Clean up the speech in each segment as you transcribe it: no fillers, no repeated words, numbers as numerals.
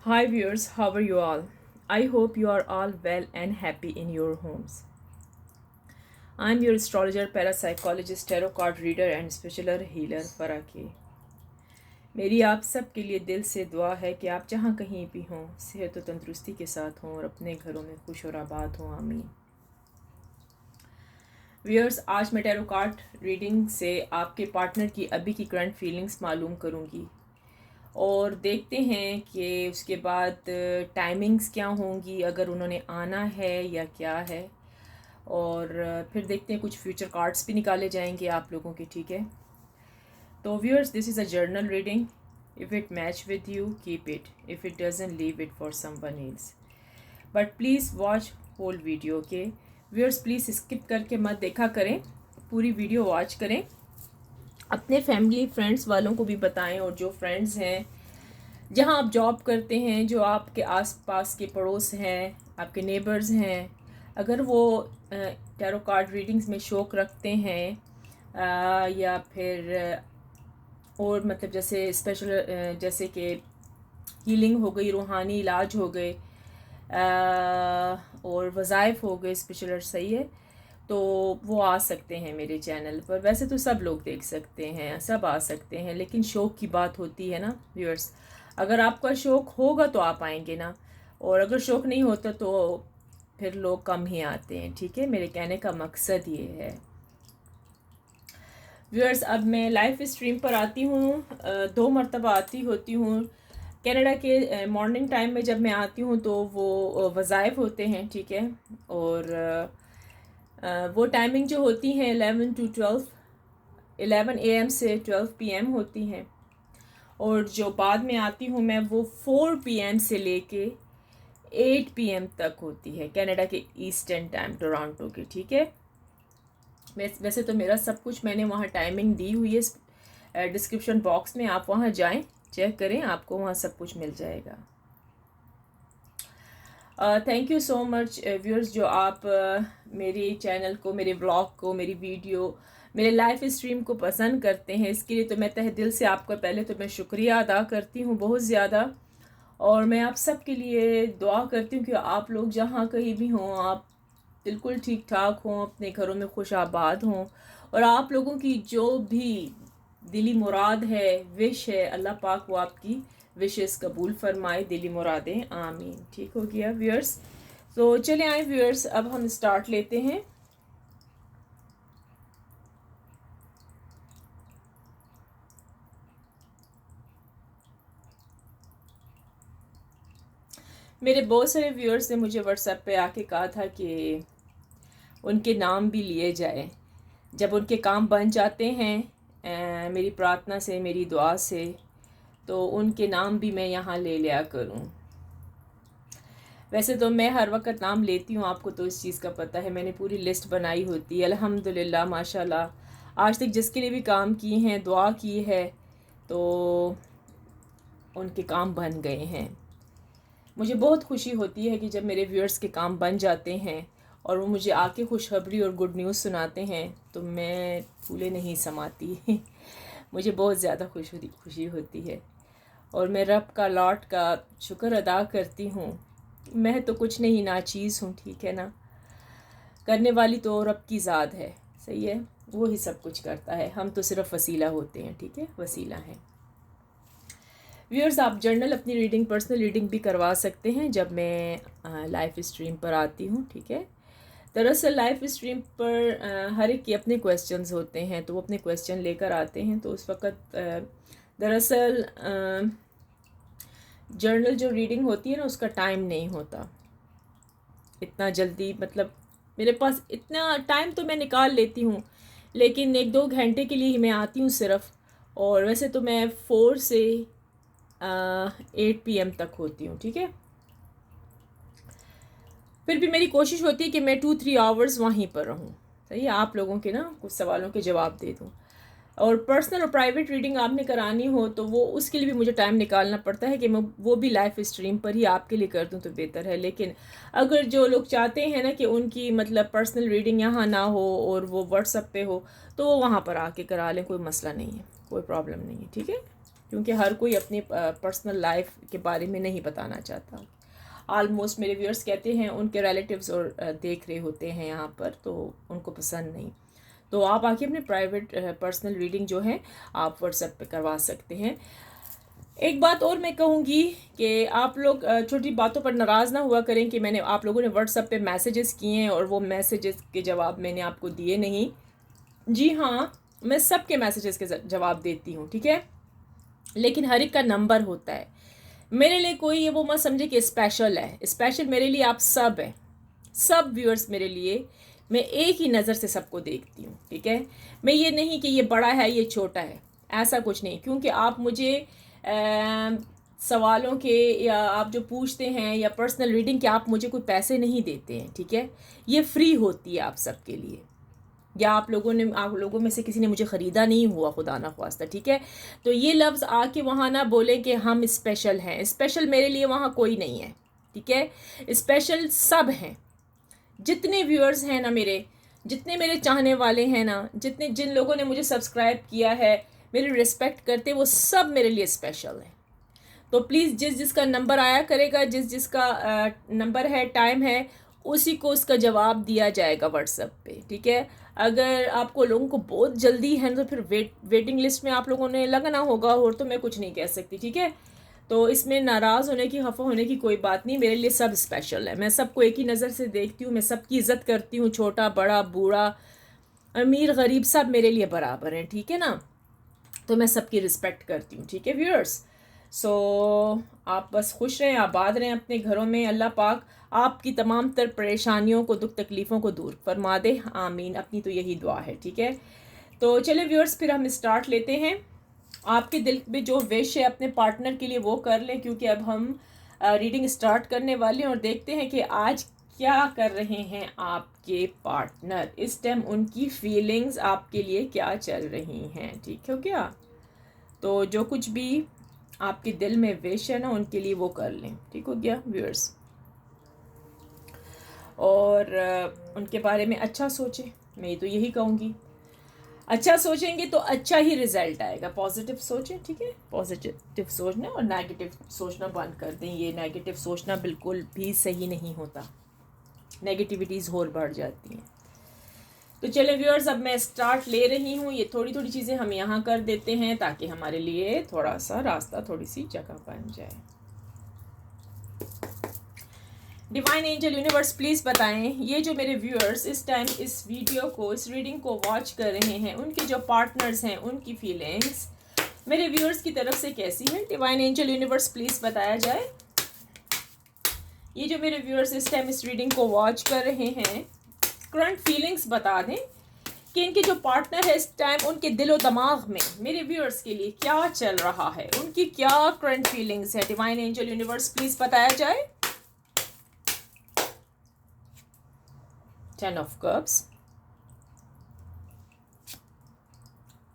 Hi viewers, how are you all? I hope you are all well and happy in your homes. I am your astrologer, parapsychologist, tarot card reader and spiritual healer Faraki. मेरी आप सब के लिए दिल से दुआ है कि आप जहाँ कहीं भी हों सेहत और तंदुरुस्ती के साथ हों और अपने घरों में खुश और आबाद हों। आमीन। व्यूअर्स, आज मैं टैरो कार्ड रीडिंग से आपके पार्टनर की अभी की करंट फीलिंग्स मालूम करूँगी और देखते हैं कि उसके बाद टाइमिंग्स क्या होंगी, अगर उन्होंने आना है या क्या है। और फिर देखते हैं, कुछ फ्यूचर कार्ड्स भी निकाले जाएंगे आप लोगों के, ठीक है। तो viewers, this is a journal reading. If it match with you keep it, if it doesn't leave it for someone else, but please watch whole video. Okay viewers, please skip करके मत देखा करें, पूरी वीडियो वॉच करें, अपने family friends वालों को भी बताएं। और जो फ्रेंड्स हैं जहां आप जॉब करते हैं, जो आपके आसपास के पड़ोस हैं, आपके नेबर्स हैं, अगर वो टैरो कार्ड रीडिंग्स में शौक़ रखते हैं या फिर और मतलब जैसे स्पेशल जैसे कि हीलिंग हो गई, रूहानी इलाज हो गए और वज़ाइफ हो गए स्पेशल, सही है, तो वो आ सकते हैं मेरे चैनल पर। वैसे तो सब लोग देख सकते हैं, सब आ सकते हैं, लेकिन शौक़ की बात होती है ना व्यूअर्स। अगर आपका शौक़ होगा तो आप आएंगे ना, और अगर शौक़ नहीं होता तो फिर लोग कम ही आते हैं, ठीक है। मेरे कहने का मकसद ये है व्यूअर्स। अब मैं लाइव स्ट्रीम पर आती हूँ, 2 मरतबा आती होती हूँ। कनाडा के मॉर्निंग टाइम में जब मैं आती हूँ तो वो वज़ाइफ होते हैं, ठीक है। और वो टाइमिंग जो होती है 11 to 12, 11 AM से 12 PM होती हैं। और जो बाद में आती हूँ मैं, वो 4 PM से लेके 8 PM तक होती है, कनाडा के ईस्टर्न टाइम, टोरंटो की, ठीक है। वैसे तो मेरा सब कुछ मैंने वहाँ टाइमिंग दी हुई है डिस्क्रिप्शन बॉक्स में, आप वहाँ जाएं, चेक करें, आपको वहाँ सब कुछ मिल जाएगा। Thank you so much viewers, जो आप मेरे चैनल को, मेरे ब्लॉग को, मेरी वीडियो, मेरे लाइव स्ट्रीम को पसंद करते हैं। इसके लिए तो मैं तहे दिल से आपका पहले तो मैं शुक्रिया अदा करती हूँ बहुत ज़्यादा। और मैं आप सब के लिए दुआ करती हूँ कि आप लोग जहाँ कहीं भी हों, आप बिल्कुल ठीक ठाक हों, अपने घरों में खुश आबाद हों, और आप लोगों की जो भी दिली मुराद है, विश है, अल्लाह पाक वो आपकी विशेस कबूल फरमाए, दिली मुरादें, आमीन। ठीक हो गया व्यूअर्स। तो चले आए व्यूअर्स, अब हम स्टार्ट लेते हैं। मेरे बहुत सारे व्यूअर्स ने मुझे व्हाट्सएप पे आके कहा था कि उनके नाम भी लिए जाए। जब उनके काम बन जाते हैं मेरी प्रार्थना से, मेरी दुआ से, तो उनके नाम भी मैं यहाँ ले लिया करूँ। वैसे तो मैं हर वक्त नाम लेती हूँ, आपको तो इस चीज़ का पता है, मैंने पूरी लिस्ट बनाई होती है। अल्हम्दुलिल्लाह माशाल्लाह आज तक जिसके लिए भी काम किए हैं, दुआ की है, तो उनके काम बन गए हैं। मुझे बहुत खुशी होती है कि जब मेरे व्यूअर्स के काम बन जाते हैं और वो मुझे आके खुशखबरी और गुड न्यूज़ सुनाते हैं, तो मैं फूले नहीं समाती मुझे बहुत ज़्यादा खुशी होती है। और मैं रब का लॉट का शुक्र अदा करती हूँ। मैं तो कुछ नहीं, नाचीज़ हूँ, ठीक है ना। करने वाली तो रब की ज़ात है, सही है, वो ही सब कुछ करता है, हम तो सिर्फ वसीला होते हैं, ठीक है, वसीला है। व्यूअर्स, आप जर्नल अपनी रीडिंग, पर्सनल रीडिंग भी करवा सकते हैं जब मैं लाइव स्ट्रीम पर आती हूँ, ठीक है। दरअसल लाइव स्ट्रीम पर हर एक के अपने क्वेश्चंस होते हैं, तो वो अपने क्वेश्चन लेकर आते हैं, तो उस वक़्त दरअसल जर्नल जो रीडिंग होती है ना, उसका टाइम नहीं होता इतना जल्दी। मतलब मेरे पास इतना टाइम तो मैं निकाल लेती हूँ, लेकिन 1-2 घंटे के लिए ही मैं आती हूँ सिर्फ। और वैसे तो मैं 4 से 8 PM तक होती हूँ, ठीक है। फिर भी मेरी कोशिश होती है कि मैं 2-3 आवर्स वहीं पर रहूँ, सही है, आप लोगों के ना कुछ सवालों के जवाब दे दूँ। और पर्सनल और प्राइवेट रीडिंग आपने करानी हो तो वो उसके लिए भी मुझे टाइम निकालना पड़ता है कि मैं वो भी लाइव स्ट्रीम पर ही आपके लिए कर दूँ तो बेहतर है। लेकिन अगर जो लोग चाहते हैं ना कि उनकी मतलब पर्सनल रीडिंग यहाँ ना हो और वो व्हाट्सएप पे हो, तो वो वहाँ पर आके करा लें, कोई मसला नहीं है, कोई प्रॉब्लम नहीं है, ठीक है। क्योंकि हर कोई अपनी पर्सनल लाइफ के बारे में नहीं बताना चाहता। ऑलमोस्ट मेरे व्यूअर्स कहते हैं उनके रिलेटिव्स और देख रहे होते हैं यहाँ पर, तो उनको पसंद नहीं। तो आप आके अपने प्राइवेट पर्सनल रीडिंग जो है आप व्हाट्सएप पे करवा सकते हैं। एक बात और मैं कहूँगी कि आप लोग छोटी बातों पर नाराज़ ना हुआ करें कि मैंने आप लोगों ने व्हाट्सएप पे मैसेजेस किए हैं और वो मैसेजेस के जवाब मैंने आपको दिए नहीं। जी हाँ, मैं सबके मैसेजेस के जवाब देती हूँ, ठीक है, लेकिन हर एक का नंबर होता है। मेरे लिए कोई ये वो मत समझे कि स्पेशल है। स्पेशल मेरे लिए आप सब हैं, सब व्यूअर्स मेरे लिए। मैं एक ही नज़र से सबको देखती हूँ, ठीक है। मैं ये नहीं कि ये बड़ा है ये छोटा है, ऐसा कुछ नहीं। क्योंकि आप मुझे सवालों के या आप जो पूछते हैं या पर्सनल रीडिंग के आप मुझे कोई पैसे नहीं देते हैं, ठीक है। ये फ्री होती है आप सबके लिए, या आप लोगों में से किसी ने मुझे ख़रीदा नहीं हुआ, खुदा ना ख्वास्ता, ठीक है। तो ये लफ्ज़ आके वहाँ ना बोले कि हम स्पेशल हैं। स्पेशल मेरे लिए वहाँ कोई नहीं है, ठीक है। स्पेशल सब हैं, जितने व्यूअर्स हैं ना मेरे, जितने मेरे चाहने वाले हैं ना, जिन लोगों ने मुझे सब्सक्राइब किया है, मेरी रिस्पेक्ट करते, वो सब मेरे लिए स्पेशल हैं। तो प्लीज़ जिसका नंबर आया करेगा, जिसका नंबर है, टाइम है, उसी को उसका जवाब दिया जाएगा व्हाट्सएप पे, ठीक है। अगर आपको लोगों को बहुत जल्दी है तो फिर वेटिंग लिस्ट में आप लोगों ने लगना होगा, और तो मैं कुछ नहीं कह सकती, ठीक है। तो इसमें नाराज़ होने की, खफा होने की कोई बात नहीं। मेरे लिए सब स्पेशल है, मैं सबको एक ही नज़र से देखती हूँ, मैं सबकी इज़्ज़त करती हूँ, छोटा बड़ा बूढ़ा अमीर गरीब सब मेरे लिए बराबर हैं, ठीक है ना। तो मैं सबकी रिस्पेक्ट करती हूँ, ठीक है व्यूअर्स। सो आप बस खुश रहें, आबाद रहें अपने घरों में। अल्लाह पाक आपकी तमाम तर परेशानियों को, दुख तकलीफ़ों को दूर फरमा दे, आमीन। अपनी तो यही दुआ है, ठीक है। तो चले व्यूअर्स, फिर हम स्टार्ट लेते हैं। आपके दिल में जो विश है अपने पार्टनर के लिए वो कर लें, क्योंकि अब हम रीडिंग स्टार्ट करने वाले हैं और देखते हैं कि आज क्या कर रहे हैं आपके पार्टनर। इस टाइम उनकी फीलिंग्स आपके लिए क्या चल रही हैं, ठीक है क्या। तो जो कुछ भी आपके दिल में विश है ना, उनके लिए वो कर लें, ठीक हो गया व्यूअर्स। और उनके बारे में अच्छा सोचें, मैं तो यही कहूँगी। अच्छा सोचेंगे तो अच्छा ही रिजल्ट आएगा। पॉजिटिव सोचें, ठीक है, पॉजिटिव सोचना, और नेगेटिव सोचना बंद कर दें। ये नेगेटिव सोचना बिल्कुल भी सही नहीं होता, नेगेटिविटीज़ और बढ़ जाती हैं। तो चले व्यूअर्स, अब मैं स्टार्ट ले रही हूँ। ये थोड़ी थोड़ी चीज़ें हम यहाँ कर देते हैं ताकि हमारे लिए थोड़ा सा रास्ता, थोड़ी सी जगह बन जाए। डिवाइन एंजल यूनिवर्स प्लीज़ बताएं, ये जो मेरे व्यूअर्स इस टाइम इस वीडियो को, इस रीडिंग को वॉच कर रहे हैं, उनके जो पार्टनर्स हैं, उनकी फीलिंग्स मेरे व्यूअर्स की तरफ से कैसी है। डिवाइन एंजल यूनिवर्स प्लीज़ बताया जाए। ये जो मेरे व्यूअर्स इस टाइम इस रीडिंग को वॉच कर रहे हैं, करंट फीलिंग्स बता दें कि इनके जो पार्टनर है इस टाइम, उनके दिलो दिमाग में मेरे व्यूअर्स के लिए क्या चल रहा है, उनकी क्या करंट फीलिंग्स है। डिवाइन एंजल यूनिवर्स प्लीज़ बताया जाए। 10 of Cups,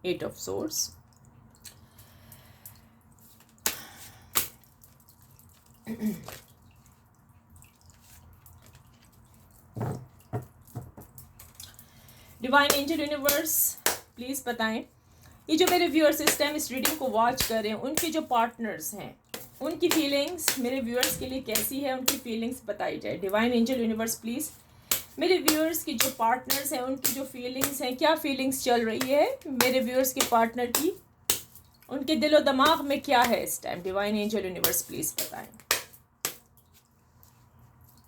8 of Swords, divine angel universe please बताएं, ये जो मेरे व्यूअर्स इस टाइम इस रीडिंग को वॉच कर रहे हैं, उनके जो पार्टनर्स हैं, उनकी फीलिंग्स मेरे व्यूअर्स के लिए कैसी है, उनकी फीलिंग्स बताई जाए। डिवाइन एंजल यूनिवर्स प्लीज़ मेरे व्यूअर्स की जो पार्टनर्स हैं, उनकी जो फीलिंग्स हैं, क्या फीलिंग्स चल रही है मेरे व्यूअर्स के पार्टनर की, उनके दिलो दिमाग में क्या है इस time. Divine angel universe please बताएं।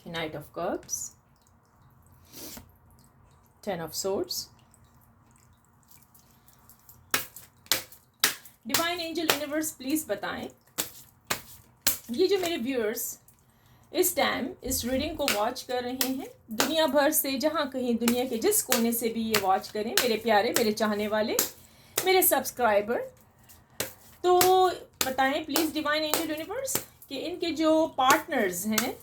Knight of cups, 10 of Swords, divine angel universe please बताएं, ये जो मेरे व्यूअर्स इस टाइम इस रीडिंग को वॉच कर रहे हैं, दुनिया भर से, जहाँ कहीं दुनिया के जिस कोने से भी ये वॉच करें, मेरे प्यारे, मेरे चाहने वाले, मेरे सब्सक्राइबर, तो बताएं प्लीज़ डिवाइन एंजल यूनिवर्स कि इनके जो पार्टनर्स हैं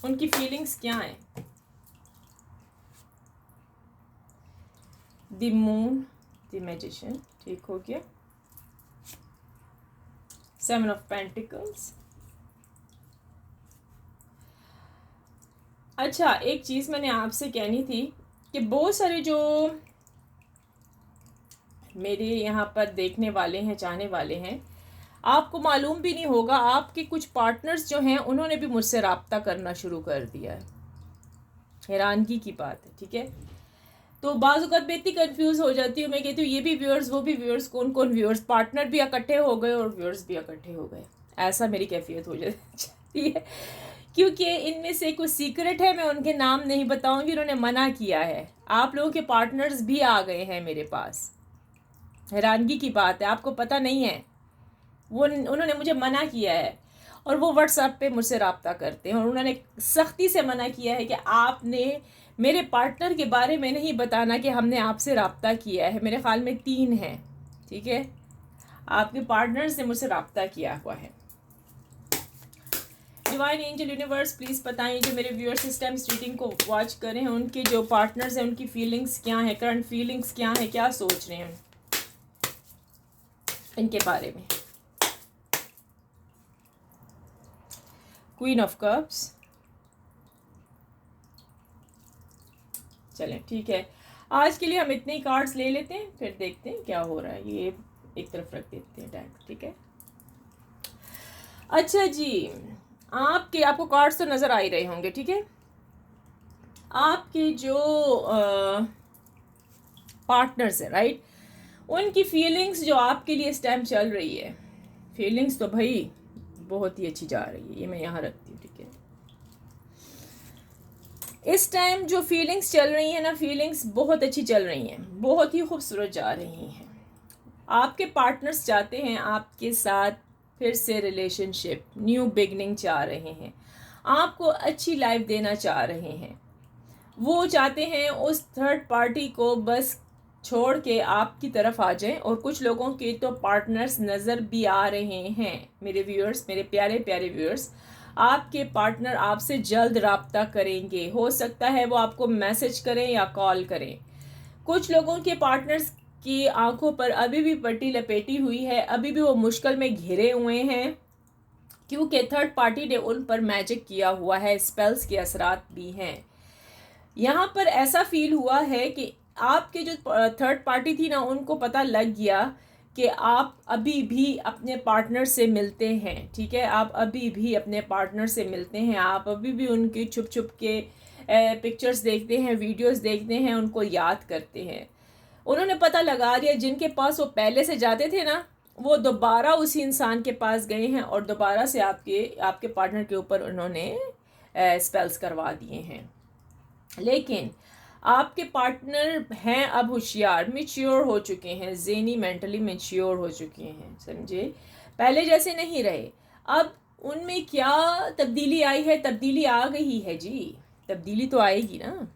उनकी फीलिंग्स क्या हैं। द मून, द मैजिशियन, ठीक हो गया। 7 of Pentacles। अच्छा, एक चीज़ मैंने आपसे कहनी थी कि बहुत सारे जो मेरे यहाँ पर देखने वाले हैं, चाहने वाले हैं, आपको मालूम भी नहीं होगा, आपके कुछ पार्टनर्स जो हैं उन्होंने भी मुझसे रब्ता करना शुरू कर दिया है। हैरानगी की बात है, ठीक है। तो बाज़ औक़ात मैं इतनी कन्फ्यूज़ हो जाती हूँ, मैं कहती हूँ ये भी व्यूअर्स वो भी व्यूअर्स, कौन कौन व्यूअर्स, पार्टनर भी इकट्ठे हो गए और व्यूअर्स भी इकट्ठे हो गए, ऐसा मेरी कैफियत हो जाती है। क्योंकि इनमें से कुछ सीक्रेट है, मैं उनके नाम नहीं बताऊंगी, उन्होंने मना किया है। आप लोगों के पार्टनर्स भी आ गए हैं मेरे पास, हैरानगी की बात है, आपको पता नहीं है। वो उन्होंने मुझे मना किया है और वो व्हाट्सएप पे मुझसे रब्ता करते हैं और उन्होंने सख्ती से मना किया है कि आपने मेरे पार्टनर के बारे में नहीं बताना कि हमने आपसे रब्ता किया है। मेरे ख्याल में 3 हैं, ठीक है, आपके पार्टनर्स ने मुझसे रब्ता किया हुआ है। डिवाइन एंजल यूनिवर्स प्लीज़ बताएं, जो मेरे व्यूअर्स इस टाइम रीडिंग को वॉच करें, उनके जो पार्टनर्स हैं उनकी फीलिंग्स क्या है, करंट फीलिंग्स क्या है, क्या सोच रहे हैं इनके बारे में। क्वीन ऑफ कप्स, चलें ठीक है, आज के लिए हम इतने ही कार्ड्स ले लेते हैं, फिर देखते हैं क्या हो रहा है। ये एक तरफ रख देते हैं टैग, ठीक है। अच्छा जी, आपको कार्ड्स तो नज़र आ ही रहे होंगे, ठीक है। आपके जो पार्टनर्स हैं, राइट, उनकी फीलिंग्स जो आपके लिए इस टाइम चल रही है, फीलिंग्स तो भाई बहुत ही अच्छी जा रही है। ये मैं यहाँ रखती हूँ, ठीक है। इस टाइम जो फीलिंग्स चल रही हैं ना, फीलिंग्स बहुत अच्छी चल रही हैं, बहुत ही खूबसूरत जा रही हैं। आपके पार्टनर्स चाहते हैं आपके साथ फिर से रिलेशनशिप, न्यू बिगनिंग चाह रहे हैं, आपको अच्छी लाइफ देना चाह रहे हैं। वो चाहते हैं उस थर्ड पार्टी को बस छोड़ के आपकी तरफ आ जाएं। और कुछ लोगों के तो पार्टनर्स नज़र भी आ रहे हैं। मेरे व्यूअर्स, मेरे प्यारे प्यारे व्यूअर्स, आपके पार्टनर आपसे जल्द रब्ता करेंगे। हो सकता है वो आपको मैसेज करें या कॉल करें। कुछ लोगों के पार्टनर्स की आंखों पर अभी भी पट्टी लपेटी हुई है, अभी भी वो मुश्किल में घिरे हुए हैं, क्योंकि थर्ड पार्टी ने उन पर मैजिक किया हुआ है, स्पेल्स के असरात भी हैं। यहाँ पर ऐसा फील हुआ है कि आपके जो थर्ड पार्टी थी ना, उनको पता लग गया कि आप अभी भी अपने पार्टनर से मिलते हैं, ठीक है, आप अभी भी अपने पार्टनर से मिलते हैं, आप अभी भी उनकी छुप छुप के पिक्चर्स देखते हैं, वीडियोस देखते हैं, उनको याद करते हैं। उन्होंने पता लगा दिया, जिनके पास वो पहले से जाते थे ना, वो दोबारा उसी इंसान के पास गए हैं और दोबारा से आपके पार्टनर के ऊपर उन्होंने स्पेल्स करवा दिए हैं। लेकिन आपके पार्टनर हैं अब होशियार, मैच्योर हो चुके हैं, ज़हनी मेंटली मैच्योर हो चुके हैं, समझे, पहले जैसे नहीं रहे। अब उनमें क्या तब्दीली आई है? तब्दीली आ गई है जी, तब्दीली तो आएगी ना।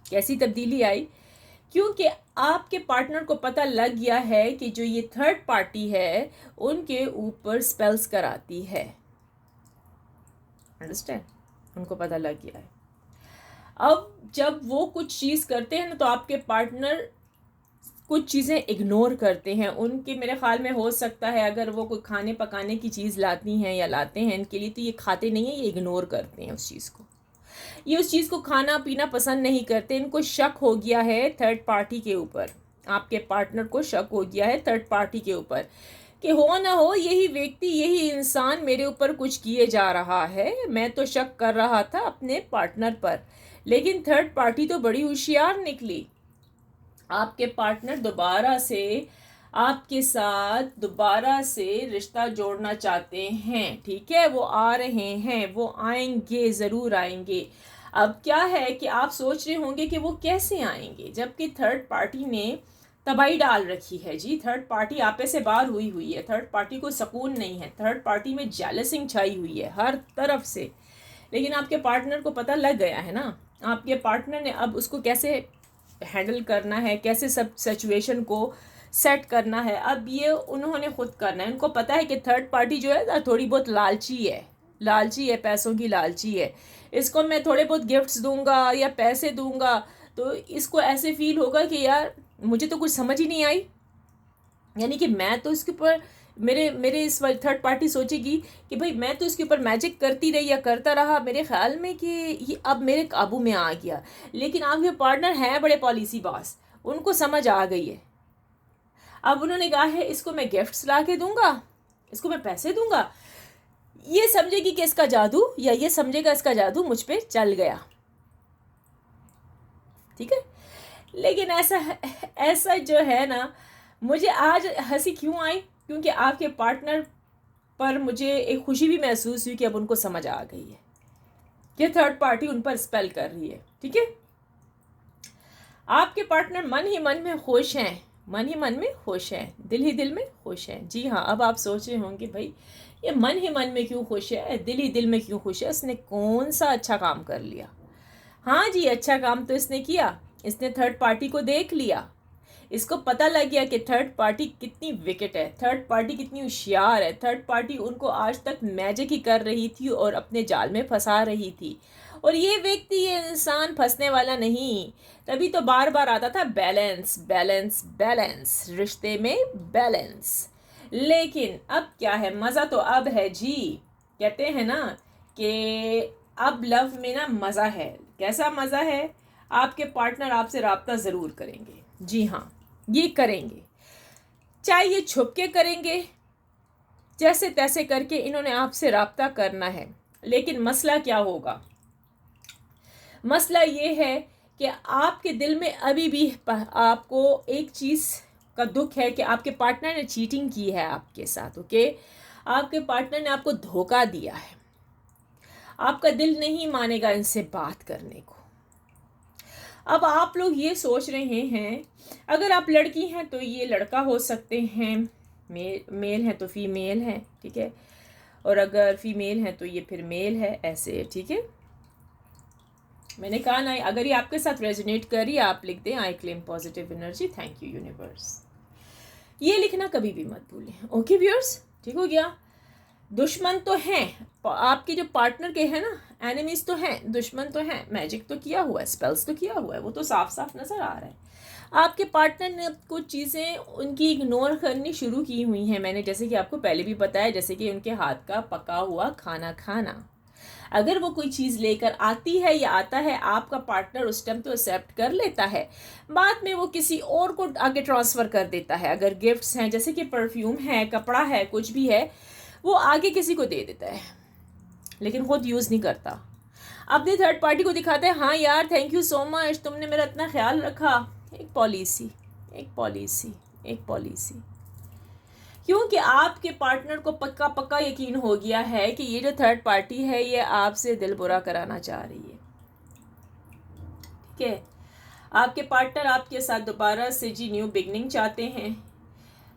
कैसी तब्दीली आई? क्योंकि आपके पार्टनर को पता लग गया है कि जो ये थर्ड पार्टी है उनके ऊपर स्पेल्स कराती है। अंडरस्टैंड? उनको पता लग गया है। अब जब वो कुछ चीज़ करते हैं ना, तो आपके पार्टनर कुछ चीज़ें इग्नोर करते हैं। उनके मेरे ख्याल में हो सकता है, अगर वो कोई खाने पकाने की चीज़ लाती हैं या लाते हैं इनके लिए, तो ये खाते नहीं हैं, ये इग्नोर करते हैं उस चीज़ को। ये उस चीज़ को खाना पीना पसंद नहीं करते। इनको शक हो गया है थर्ड पार्टी के ऊपर, आपके पार्टनर को शक हो गया है थर्ड पार्टी के ऊपर कि हो ना हो यही व्यक्ति, यही इंसान मेरे ऊपर कुछ किए जा रहा है। मैं तो शक कर रहा था अपने पार्टनर पर, लेकिन थर्ड पार्टी तो बड़ी होशियार निकली। आपके पार्टनर दोबारा से आपके साथ दोबारा से रिश्ता जोड़ना चाहते हैं, ठीक है, वो आ रहे हैं, वो आएंगे, ज़रूर आएंगे। अब क्या है कि आप सोच रहे होंगे कि वो कैसे आएंगे, जबकि थर्ड पार्टी ने तबाही डाल रखी है जी। थर्ड पार्टी आपे से बाहर हुई है, थर्ड पार्टी को सुकून नहीं है, थर्ड पार्टी में जेलसिंग छाई हुई है हर तरफ से। लेकिन आपके पार्टनर को पता लग गया है ना, आपके पार्टनर ने अब उसको कैसे हैंडल करना है, कैसे सब सिचुएशन को सेट करना है, अब ये उन्होंने खुद करना है। उनको पता है कि थर्ड पार्टी जो है थोड़ी बहुत लालची है, पैसों की लालची है। इसको मैं थोड़े बहुत गिफ्ट्स दूंगा या पैसे दूंगा तो इसको ऐसे फील होगा कि यार मुझे तो कुछ समझ ही नहीं आई, यानी कि मैं तो इसके ऊपर मेरे इस थर्ड पार्टी सोचेगी कि भाई मैं तो इसके ऊपर मैजिक करती रही या करता रहा, मेरे ख्याल में कि ये अब मेरे काबू में आ गया। लेकिन आपके पार्टनर हैं बड़े पॉलिसी बास, उनको समझ आ गई है अब उन्होंने कहा है इसको मैं गिफ्ट्स ला के दूंगा, इसको मैं पैसे दूंगा, ये समझेगी कि इसका जादू, या ये समझेगा इसका जादू मुझ पे चल गया, ठीक है। लेकिन ऐसा जो है ना, मुझे आज हंसी क्यों आई, क्योंकि आपके पार्टनर पर मुझे एक खुशी भी महसूस हुई कि अब उनको समझ आ गई है कि थर्ड पार्टी उन पर स्पेल कर रही है, ठीक है। आपके पार्टनर मन ही मन में खुश हैं, मन ही मन में खुश हैं, दिल ही दिल में खुश हैं। जी हाँ, अब आप सोच रहे होंगे भाई ये मन ही मन में क्यों खुश है, दिल ही दिल में क्यों खुश है, उसने कौन सा अच्छा काम कर लिया। हाँ जी, अच्छा काम तो इसने किया, इसने थर्ड पार्टी को देख लिया, इसको पता लग गया कि थर्ड पार्टी कितनी विकेट है, थर्ड पार्टी कितनी होशियार है, थर्ड पार्टी उनको आज तक मैजिक ही कर रही थी और अपने जाल में फंसा रही थी। और ये व्यक्ति, ये इंसान फंसने वाला नहीं, तभी तो बार बार आता था बैलेंस बैलेंस बैलेंस, रिश्ते में बैलेंस। लेकिन अब क्या है, मज़ा तो अब है जी। कहते हैं ना कि अब लव में ना मज़ा है। कैसा मज़ा है, आपके पार्टनर आपसे राब्ता ज़रूर करेंगे। जी हाँ, ये करेंगे, चाहे ये छुप के करेंगे, जैसे तैसे करके इन्होंने आपसे राब्ता करना है। लेकिन मसला क्या होगा, मसला ये है कि आपके दिल में अभी भी आपको एक चीज़ का दुख है कि आपके पार्टनर ने चीटिंग की है आपके साथ, ओके। आपके पार्टनर ने आपको धोखा दिया है, आपका दिल नहीं मानेगा इनसे बात करने को। अब आप लोग ये सोच रहे हैं, अगर आप लड़की हैं तो ये लड़का हो सकते हैं, मेल है तो फीमेल है, ठीक है, और अगर फीमेल है तो ये फिर मेल है, ऐसे, ठीक है। मैंने कहा ना, अगर ये आपके साथ रेजोनेट करी, आप लिख दें आई claim positive energy, thank you universe. ये लिखना कभी भी मत भूलें, ओके व्यूअर्स, ठीक हो गया। दुश्मन तो हैं आपके जो पार्टनर के हैं ना, एनिमीज तो हैं, दुश्मन तो हैं, मैजिक तो किया हुआ है, स्पेल्स तो किया हुआ है, वो तो साफ साफ नज़र आ रहा है। आपके पार्टनर ने कुछ चीज़ें उनकी इग्नोर करनी शुरू की हुई हैं। मैंने जैसे कि आपको पहले भी बताया, जैसे कि उनके हाथ का पका हुआ खाना खाना। अगर वो कोई चीज़ लेकर आती है या आता है, आपका पार्टनर उस टाइम तो एक्सेप्ट कर लेता है, बाद में वो किसी और को आगे ट्रांसफ़र कर देता है। अगर गिफ्ट्स हैं, जैसे कि परफ्यूम है, कपड़ा है, कुछ भी है, वो आगे किसी को दे देता है, लेकिन खुद यूज़ नहीं करता। अपनी थर्ड पार्टी को दिखाता है, हाँ यार थैंक यू सो मच, तुमने मेरा इतना ख्याल रखा। एक पॉलिसी, एक पॉलिसी, एक पॉलिसी, क्योंकि आपके पार्टनर को पक्का पक्का यकीन हो गया है कि ये जो थर्ड पार्टी है ये आपसे दिल बुरा कराना चाह रही है, ठीक है। आपके पार्टनर आपके साथ दोबारा से जी न्यू बिगनिंग चाहते हैं,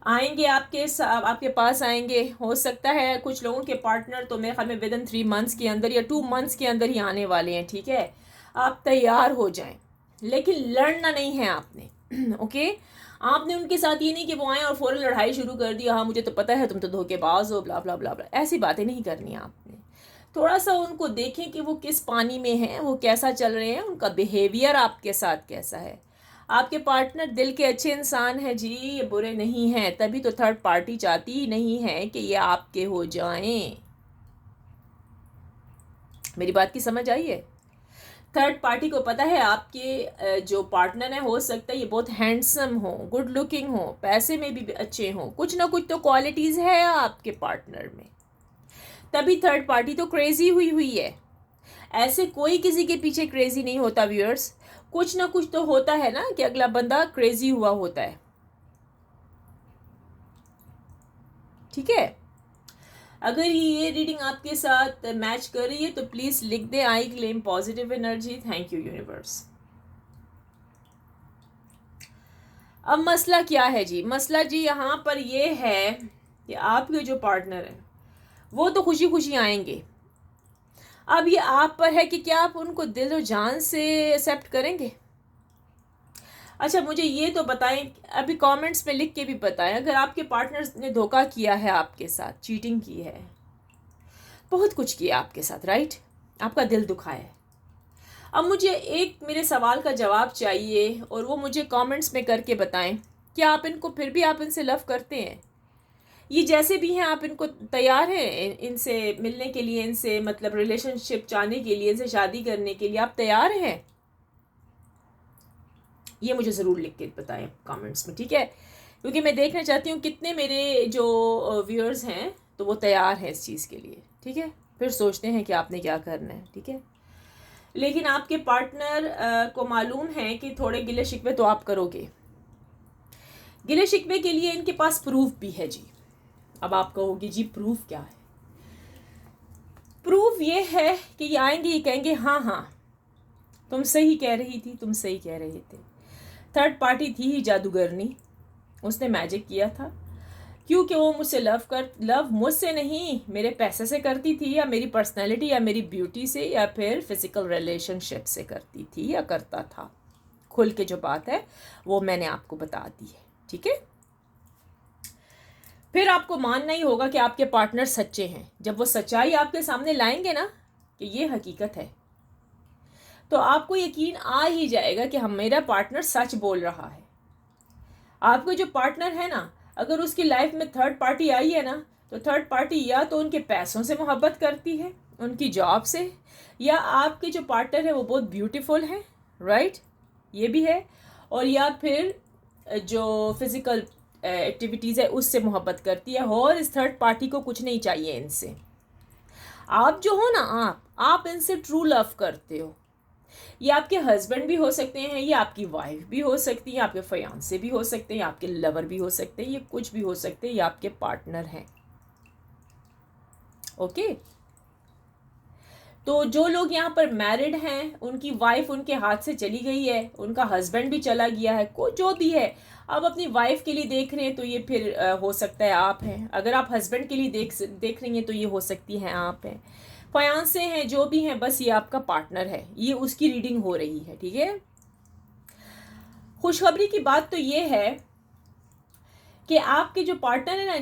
आएंगे आपके पास आएंगे। हो सकता है कुछ लोगों के पार्टनर तो मेरे ख्याल में विद इन 3 मंथ्स के अंदर या 2 मंथ्स के अंदर ही आने वाले हैं, ठीक है। आप तैयार हो जाएं, लेकिन लड़ना नहीं है आपने, ओके। आपने उनके साथ ये नहीं कि वो आए और फ़ौरन लड़ाई शुरू कर दी, हाँ मुझे तो पता है तुम तो धोखेबाज हो, ब्ला ब्ला ब्ला ब्ला, ऐसी बातें नहीं करनी आपने। थोड़ा सा उनको देखें कि वो किस पानी में हैं, वो कैसा चल रहे हैं, उनका बिहेवियर आपके साथ कैसा है। आपके पार्टनर दिल के अच्छे इंसान हैं जी, ये बुरे नहीं हैं, तभी तो थर्ड पार्टी चाहती ही नहीं है कि ये आपके हो जाएं। मेरी बात की समझ आई है। थर्ड पार्टी को पता है आपके जो पार्टनर है, हो सकता है ये बहुत हैंडसम हो, गुड लुकिंग हो, पैसे में भी अच्छे हो, कुछ ना कुछ तो क्वालिटीज़ है आपके पार्टनर में, तभी थर्ड पार्टी तो क्रेजी हुई है। ऐसे कोई किसी के पीछे क्रेजी नहीं होता व्यूअर्स, कुछ ना कुछ तो होता है ना कि अगला बंदा क्रेजी हुआ होता है, ठीक है। अगर ये रीडिंग आपके साथ मैच कर रही है तो प्लीज़ लिख दे I claim positive energy, thank you universe. अब मसला क्या है जी, मसला जी यहाँ पर ये है कि आपके जो पार्टनर हैं वो तो खुशी खुशी आएंगे, अब ये आप पर है कि क्या आप उनको दिल और जान से एक्सेप्ट करेंगे। अच्छा मुझे ये तो बताएं, अभी कमेंट्स में लिख के भी बताएं, अगर आपके पार्टनर ने धोखा किया है आपके साथ, चीटिंग की है, बहुत कुछ किया आपके साथ, राइट, आपका दिल दुखा है, अब मुझे एक मेरे सवाल का जवाब चाहिए और वो मुझे कमेंट्स में करके बताएं, क्या आप इनको फिर भी आप इनसे लव करते हैं, ये जैसे भी हैं आप इनको तैयार हैं इनसे मिलने के लिए, इनसे मतलब रिलेशनशिप चाहने के लिए, इनसे शादी करने के लिए आप तैयार हैं, ये मुझे ज़रूर लिख के बताएं कमेंट्स में, ठीक है। क्योंकि मैं देखना चाहती हूँ कितने मेरे जो व्यूअर्स हैं तो वो तैयार हैं इस चीज़ के लिए, ठीक है। फिर सोचते हैं कि आपने क्या करना है, ठीक है। लेकिन आपके पार्टनर को मालूम है कि थोड़े गिले शिकवे तो आप करोगे। गिले शिकवे के लिए इनके पास प्रूफ भी है जी। अब आप कहोगे जी प्रूफ क्या है? प्रूफ ये है कि ये आएंगे, ये कहेंगे हाँ हाँ तुम सही कह रही थी, तुम सही कह रहे थे। थर्ड पार्टी थी ही जादूगरनी, उसने मैजिक किया था। क्योंकि वो मुझसे लव मुझसे नहीं मेरे पैसे से करती थी, या मेरी पर्सनैलिटी या मेरी ब्यूटी से, या फिर फिजिकल रिलेशनशिप से करती थी या करता था। खुल के जो बात है वो मैंने आपको बता दी है, ठीक है। फिर आपको मानना ही होगा कि आपके पार्टनर सच्चे हैं। जब वो सच्चाई आपके सामने लाएंगे ना कि ये हकीकत है, तो आपको यकीन आ ही जाएगा कि हम मेरा पार्टनर सच बोल रहा है। आपको जो पार्टनर है ना, अगर उसकी लाइफ में थर्ड पार्टी आई है ना, तो थर्ड पार्टी या तो उनके पैसों से मोहब्बत करती है, उनकी जॉब से, या आपके जो पार्टनर है वो बहुत ब्यूटीफुल है, राइट, ये भी है, और या फिर जो फिजिकल एक्टिविटीज़ है उससे मोहब्बत करती है, और इस थर्ड पार्टी को कुछ नहीं चाहिए इनसे। आप जो हो ना, आप इनसे ट्रू लव करते हो। ये आपके हस्बैंड भी हो सकते हैं, ये आपकी वाइफ भी हो सकती है, आपके फियांसे भी हो सकते हैं, आपके लवर भी हो सकते हैं, ये कुछ भी हो सकते हैं, ये आपके पार्टनर हैं, ओके। तो जो लोग यहाँ पर मैरिड हैं, उनकी वाइफ उनके हाथ से चली गई है, उनका हस्बैंड भी चला गया है, को जो भी है, अब अपनी वाइफ के लिए देख रहे हैं तो ये फिर हो सकता है आप हैं। अगर आप हस्बैंड के लिए देख रही हैं तो ये हो सकती हैं आप हैं। फियांसे हैं, जो भी हैं, बस ये आपका पार्टनर है, ये उसकी रीडिंग हो रही है, ठीक है। खुशखबरी की बात तो ये है कि आपके जो पार्टनर है ना,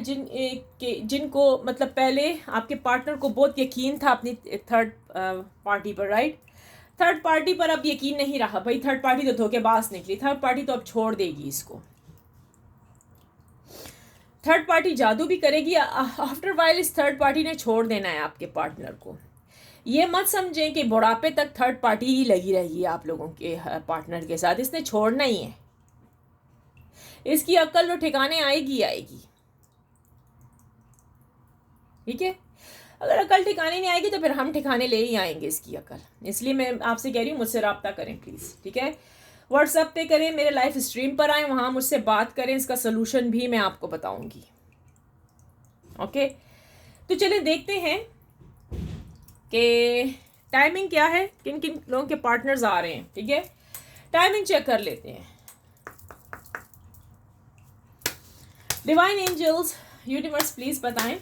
जिनको मतलब पहले आपके पार्टनर को बहुत यकीन था अपनी थर्ड पार्टी पर, राइट। थर्ड पार्टी पर अब यकीन नहीं रहा भाई, थर्ड पार्टी तो धोखेबाज निकली, थर्ड पार्टी तो अब छोड़ देगी इसको। थर्ड पार्टी जादू भी करेगी, आफ्टर वाइल इस थर्ड पार्टी ने छोड़ देना है आपके पार्टनर को। ये मत समझें कि बुढ़ापे तक थर्ड पार्टी ही लगी रहेगी आप लोगों के पार्टनर के साथ, इसने छोड़ना ही है। इसकी अक्ल तो ठिकाने आएगी आएगी, ठीक है। अगर अकल ठिकाने नहीं आएगी तो फिर हम ठिकाने ले ही आएंगे इसकी अकल। इसलिए मैं आपसे कह रही हूँ मुझसे रब्ता करें प्लीज़, ठीक है। व्हाट्सएप पे करें, मेरे लाइव स्ट्रीम पर आए, वहाँ मुझसे बात करें, इसका सोल्यूशन भी मैं आपको बताऊंगी, ओके। तो चलिए देखते हैं कि टाइमिंग क्या है, किन किन लोगों के पार्टनर्स आ रहे हैं, ठीक है। टाइमिंग चेक कर लेते हैं। डिवाइन एंजल्स, यूनिवर्स, प्लीज बताएं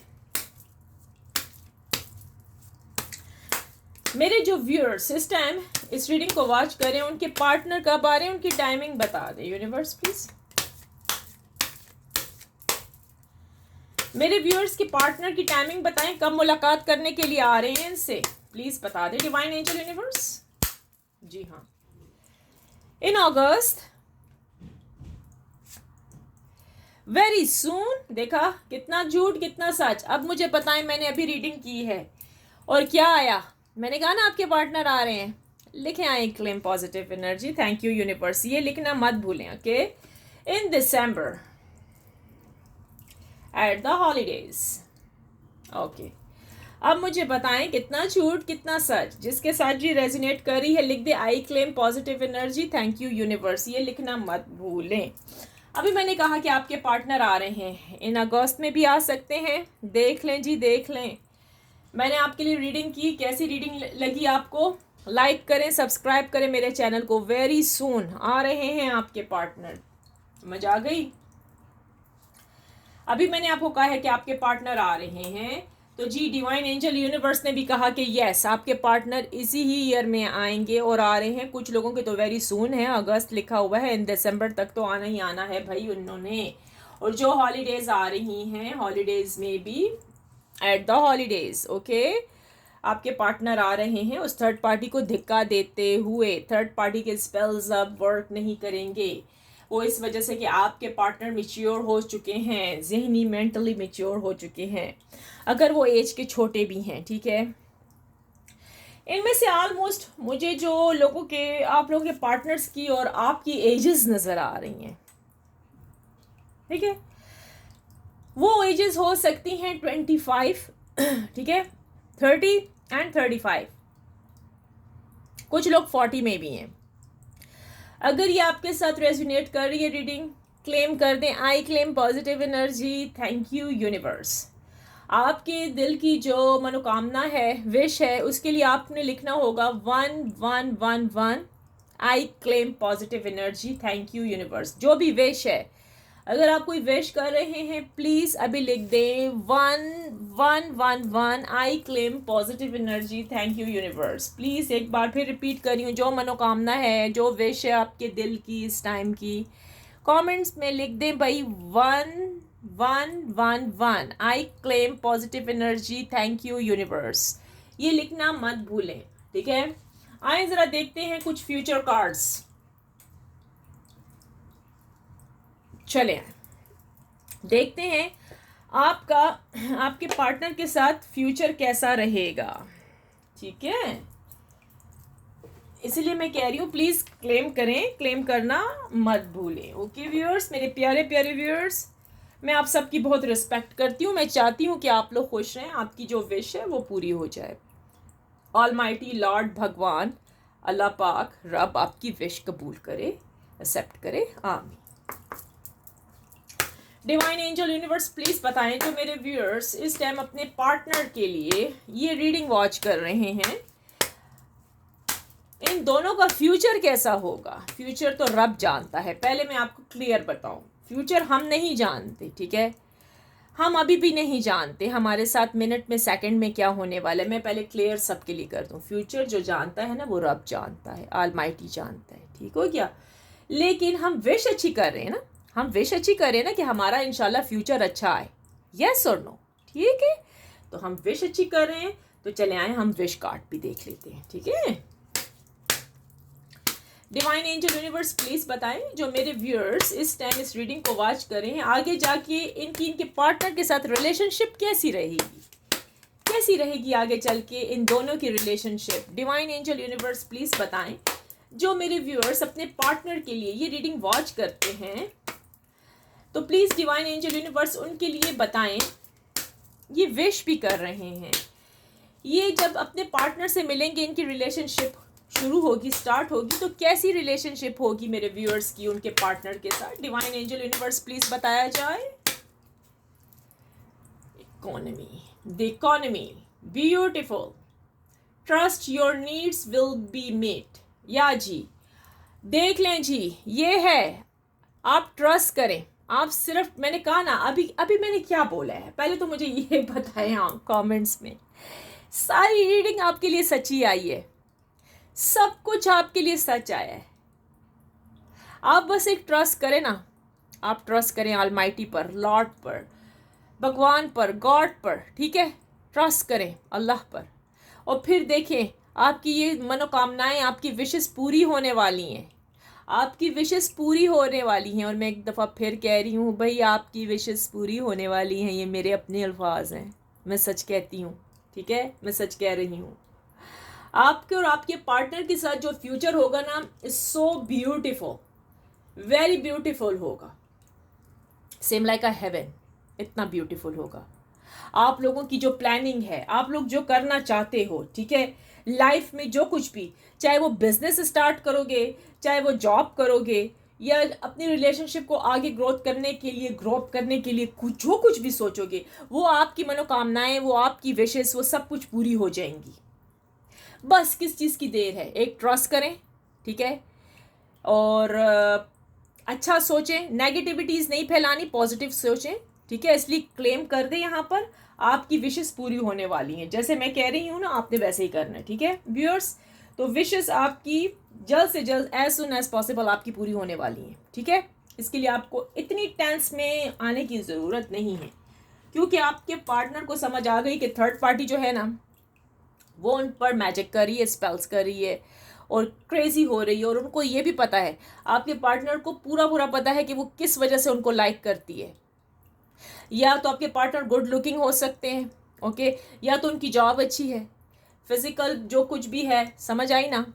मेरे जो व्यूअर्स इस टाइम इस रीडिंग को वॉच करें, उनके पार्टनर कब आ रहे हैं, उनकी टाइमिंग बता दें यूनिवर्स प्लीज। मेरे व्यूअर्स के पार्टनर की टाइमिंग बताएं, कब मुलाकात करने के लिए आ रहे हैं इनसे, प्लीज बता दें डिवाइन एंजल यूनिवर्स। जी हाँ, इन अगस्त, वेरी सून। देखा कितना झूठ कितना सच। अब मुझे बताएं, मैंने अभी रीडिंग की है और क्या आया। मैंने कहा ना आपके पार्टनर आ रहे हैं, लिखे आए claim positive energy. Thank you universe, ये लिखना मत भूलें, okay. In December at the holidays, okay. अब मुझे बताएं कितना झूठ कितना सच। जिसके साथ जी रेजिनेट कर रही है लिख दे I claim positive energy. Thank you universe, ये लिखना मत भूलें। अभी मैंने कहा कि आपके पार्टनर आ रहे हैं, इन अगस्त में भी आ सकते हैं। देख लें जी, देख लें। मैंने आपके लिए रीडिंग की, कैसी रीडिंग लगी आपको? लाइक करें, सब्सक्राइब करें मेरे चैनल को। वेरी सून आ रहे हैं आपके पार्टनर, समझ आ गई? अभी मैंने आपको कहा है कि आपके पार्टनर आ रहे हैं, तो जी डिवाइन एंजल यूनिवर्स ने भी कहा कि यस आपके पार्टनर इसी ही ईयर में आएंगे और आ रहे हैं। कुछ लोगों के तो वेरी सून है, अगस्त लिखा हुआ है, इन दिसंबर तक तो आना ही आना है भाई उन्होंने। और जो हॉलीडेज आ रही हैं, हॉलीडेज में भी एट द हॉलीडेज, ओके, आपके पार्टनर आ रहे हैं। उस थर्ड पार्टी को धिक्का देते हुए, थर्ड पार्टी के स्पेल्स अब वर्क नहीं करेंगे। वो इस वजह से कि आपके पार्टनर मैच्योर हो चुके हैं, ज़हनी मेंटली मैच्योर हो चुके हैं, अगर वो एज के छोटे भी हैं, ठीक है। इनमें से ऑलमोस्ट मुझे जो लोगों के, आप लोगों के पार्टनर्स की और आपकी एजेस नज़र आ रही हैं। ठीक है। वो एजेस हो सकती हैं 25, ठीक है, 30 एंड 35, कुछ लोग 40 में भी हैं। अगर ये आपके साथ रेजोनेट कर रही है रीडिंग, क्लेम कर दें, आई claim positive energy, thank you universe. आपके दिल की जो मनोकामना है, विश है, उसके लिए आपने लिखना होगा 1111, आई claim positive energy, thank you universe. जो भी विश है, अगर आप कोई विश कर रहे हैं प्लीज़ अभी लिख दें 1111, आई claim positive energy, thank you universe. Please एक बार फिर रिपीट कर रही हूँ, जो मनोकामना है, जो विश है आपके दिल की इस टाइम की, कमेंट्स में लिख दें भाई 1111, आई claim positive energy, thank you universe. ये लिखना मत भूलें, ठीक है। आए ज़रा देखते हैं कुछ फ्यूचर कार्ड्स। चले देखते हैं आपका आपके पार्टनर के साथ फ्यूचर कैसा रहेगा, ठीक है। इसलिए मैं कह रही हूँ प्लीज़ क्लेम करें, क्लेम करना मत भूलें। ओके व्यूअर्स, मेरे प्यारे प्यारे व्यूअर्स, मैं आप सबकी बहुत रिस्पेक्ट करती हूँ। मैं चाहती हूँ कि आप लोग खुश रहें, आपकी जो विश है वो पूरी हो जाए। ऑलमाइटी लॉर्ड भगवान अल्लाह पाक रब आपकी विश कबूल करे, एक्सेप्ट करे, आमीन। डिवाइन एंजल यूनिवर्स प्लीज़ बताएं जो मेरे व्यूअर्स इस टाइम अपने पार्टनर के लिए ये रीडिंग वॉच कर रहे हैं, इन दोनों का फ्यूचर कैसा होगा। फ्यूचर तो रब जानता है, पहले मैं आपको क्लियर बताऊं, फ्यूचर हम नहीं जानते, ठीक है। हम अभी भी नहीं जानते हमारे साथ मिनट में सेकंड में क्या होने वाला है। मैं पहले क्लियर सबके लिए कर दूं, फ्यूचर जो जानता है ना वो रब जानता है, ऑलमाइटी जानता है, ठीक हो गया। लेकिन हम विश अच्छी कर रहे हैं ना, हम विश अच्छी करें ना कि हमारा इंशाल्लाह फ्यूचर अच्छा आए, यस और नो, ठीक है। तो हम विश अच्छी कर रहे हैं, तो चले आए हम विश कार्ड भी देख लेते हैं, ठीक है। डिवाइन एंजल यूनिवर्स प्लीज बताएं जो मेरे व्यूअर्स इस टाइम इस रीडिंग को वॉच कर रहे हैं, आगे जाके इनके पार्टनर के साथ रिलेशनशिप कैसी रहेगी आगे चल के इन दोनों की relationship. Divine angel universe please बताएं जो मेरे व्यूअर्स अपने पार्टनर के लिए ये रीडिंग वॉच करते हैं, तो प्लीज़ डिवाइन एंजल यूनिवर्स उनके लिए बताएं, ये विश भी कर रहे हैं, ये जब अपने पार्टनर से मिलेंगे, इनकी रिलेशनशिप शुरू होगी, स्टार्ट होगी, तो कैसी रिलेशनशिप होगी मेरे व्यूअर्स की उनके पार्टनर के साथ। डिवाइन एंजल यूनिवर्स प्लीज़ बताया जाए। The economy beautiful, trust your needs will be met. या जी देख लें जी, ये है, आप ट्रस्ट करें। आप सिर्फ, मैंने कहा ना, अभी मैंने क्या बोला है, पहले तो मुझे ये बताएं आप कमेंट्स में। सारी रीडिंग आपके लिए सच्ची आई है, सब कुछ आपके लिए सच आया है। आप बस एक ट्रस्ट करें ना, आप ट्रस्ट करें ऑलमाइटी पर, लॉर्ड पर, भगवान पर, गॉड पर, ठीक है। ट्रस्ट करें अल्लाह पर, और फिर देखें आपकी ये मनोकामनाएं, आपकी विशेस पूरी होने वाली हैं, आपकी विशेस पूरी होने वाली हैं। और मैं एक दफ़ा फिर कह रही हूँ भाई, आपकी विशेस पूरी होने वाली हैं, ये मेरे अपने अल्फाज हैं, मैं सच कहती हूँ, ठीक है, मैं सच कह रही हूँ। आपके और आपके पार्टनर के साथ जो फ्यूचर होगा ना, is so beautiful, very beautiful होगा, सेम लाइक अ हेवन, इतना ब्यूटिफुल होगा। आप लोगों की जो प्लानिंग है, आप लोग जो करना चाहते हो, ठीक है, लाइफ में जो कुछ भी, चाहे वो बिजनेस स्टार्ट करोगे, चाहे वो जॉब करोगे, या अपनी रिलेशनशिप को आगे ग्रोथ करने के लिए जो कुछ भी सोचोगे, वो आपकी मनोकामनाएं, वो आपकी विशेस, वो सब कुछ पूरी हो जाएंगी। बस किस चीज़ की देर है, एक ट्रस्ट करें, ठीक है, और अच्छा सोचें, नेगेटिविटीज़ नहीं फैलानी, पॉजिटिव सोचें, ठीक है। इसलिए क्लेम कर दे, यहाँ पर आपकी विशेस पूरी होने वाली हैं, जैसे मैं कह रही हूँ ना, आपने वैसे ही करना है, ठीक है व्यूअर्स। तो विशेस आपकी जल्द से जल्द, एज सुन एज पॉसिबल आपकी पूरी होने वाली हैं, ठीक है। इसके लिए आपको इतनी टेंस में आने की ज़रूरत नहीं है, क्योंकि आपके पार्टनर को समझ आ गई कि थर्ड पार्टी जो है ना, वो उन पर मैजिक कर रही है, स्पेल्स कर रही है और क्रेजी हो रही है। और उनको ये भी पता है, आपके पार्टनर को पूरा पता है कि वो किस वजह से उनको लाइक करती है। या तो आपके पार्टनर गुड लुकिंग हो सकते हैं, ओके, या तो उनकी जॉब अच्छी है, फिजिकल जो कुछ भी है, समझ आई ना,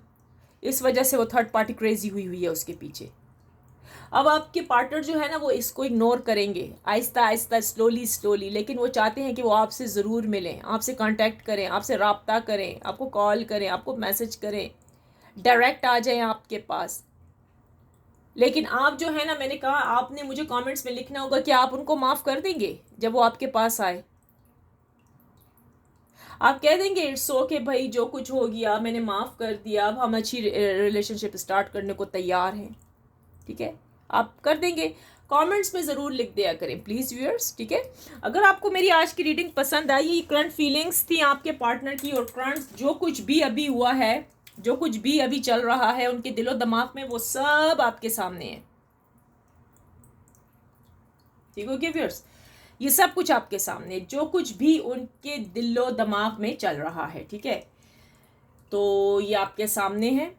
इस वजह से वो थर्ड पार्टी क्रेजी हुई है उसके पीछे। अब आपके पार्टनर जो है ना वो इसको इग्नोर करेंगे आहिस्ता आहिस्ता, स्लोली स्लोली, लेकिन वो चाहते हैं कि वो आपसे ज़रूर मिलें, आपसे कांटेक्ट करें, आपसे रब्ता करें, आपको कॉल करें, आपको मैसेज करें, डायरेक्ट आ जाएं आपके पास। लेकिन आप जो है ना, मैंने कहा आपने मुझे कमेंट्स में लिखना होगा कि आप उनको माफ़ कर देंगे जब वो आपके पास आए। आप कह देंगे इट्स ओके भाई, जो कुछ हो गया मैंने माफ़ कर दिया, अब हम अच्छी रिलेशनशिप स्टार्ट करने को तैयार हैं, ठीक है, आप कर देंगे। कमेंट्स में ज़रूर लिख दिया करें प्लीज़ व्यूअर्स, ठीक है। अगर आपको मेरी आज की रीडिंग पसंद आई, ये करंट फीलिंग्स थी आपके पार्टनर की, और करंट जो कुछ भी अभी हुआ है, जो कुछ भी अभी चल रहा है उनके दिलो दिमाग में, वो सब आपके सामने है, ठीक हो गया व्यूअर्स। ये सब कुछ आपके सामने, जो कुछ भी उनके दिलो दिमाग में चल रहा है, ठीक है, तो ये आपके सामने है।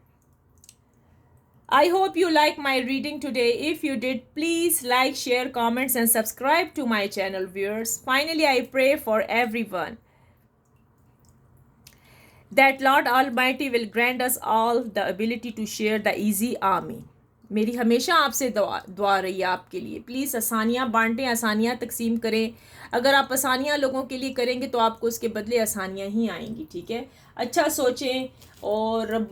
I hope you like my reading today. If you did, please like, share, comments and subscribe to my channel viewers. Finally, I pray for everyone that Lord Almighty will grant us all the ability to share the easy army. मेरी हमेशा आपसे दुआ रही है आपके लिए, please आसानियाँ बांटें, आसानियाँ तकसीम करें। अगर आप आसानियाँ लोगों के लिए करेंगे तो आपको उसके बदले आसानियाँ ही आएंगी, ठीक है। अच्छा सोचें और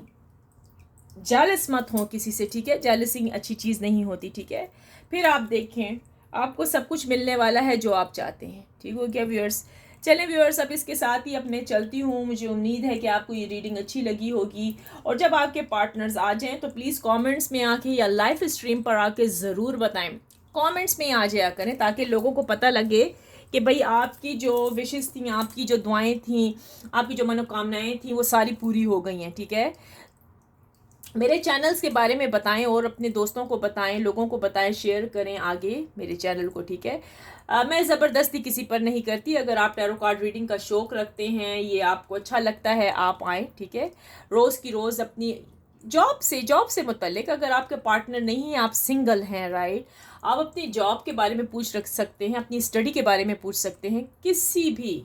जेलस मत हो किसी से, ठीक है, जेलसी अच्छी चीज़ नहीं होती, ठीक है। फिर आप देखें आपको सब कुछ मिलने वाला है जो आप चाहते हैं, ठीक हो गया व्यूअर्स। चलें व्यूअर्स, अब इसके साथ ही अपने चलती हूँ। मुझे उम्मीद है कि आपको ये रीडिंग अच्छी लगी होगी, और जब आपके पार्टनर्स आ जाएं तो प्लीज़ कमेंट्स में आके या लाइव स्ट्रीम पर आके ज़रूर बताएं, कमेंट्स में आ जाया करें, ताकि लोगों को पता लगे कि भाई आपकी जो विशेष थी, आपकी जो दुआएं थी, आपकी जो मनोकामनाएं थी, वो सारी पूरी हो गई हैं, ठीक है। मेरे चैनल्स के बारे में बताएं और अपने दोस्तों को बताएं, लोगों को बताएं, शेयर करें आगे मेरे चैनल को, ठीक है। मैं ज़बरदस्ती किसी पर नहीं करती। अगर आप टैरो कार्ड रीडिंग का शौक़ रखते हैं, ये आपको अच्छा लगता है, आप आएँ, ठीक है। रोज़ की रोज़ अपनी जॉब से मुतल्लिक, अगर आपके पार्टनर नहीं है, आप सिंगल हैं, राइट, आप अपनी जॉब के बारे में पूछ रख सकते हैं, अपनी स्टडी के बारे में पूछ सकते हैं, किसी भी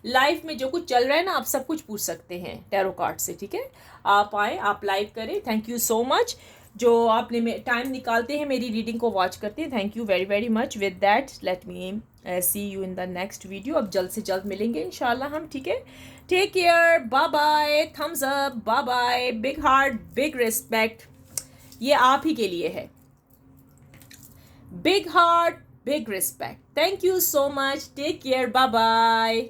लाइफ में जो कुछ चल रहा है ना, आप सब कुछ पूछ सकते हैं टैरो कार्ड से, ठीक है। आप आए, आप लाइक करें। थैंक यू सो मच जो आपने टाइम निकालते हैं मेरी रीडिंग को वॉच करते हैं। Thank you very very much. With that let me see you in the next video. अब जल्द से जल्द मिलेंगे इंशाल्लाह हम, ठीक है। Take care, bye bye, thumbs up, bye bye, big heart, big respect, ये आप ही के लिए है। Big heart, big respect. Thank you so much, take care, bye bye.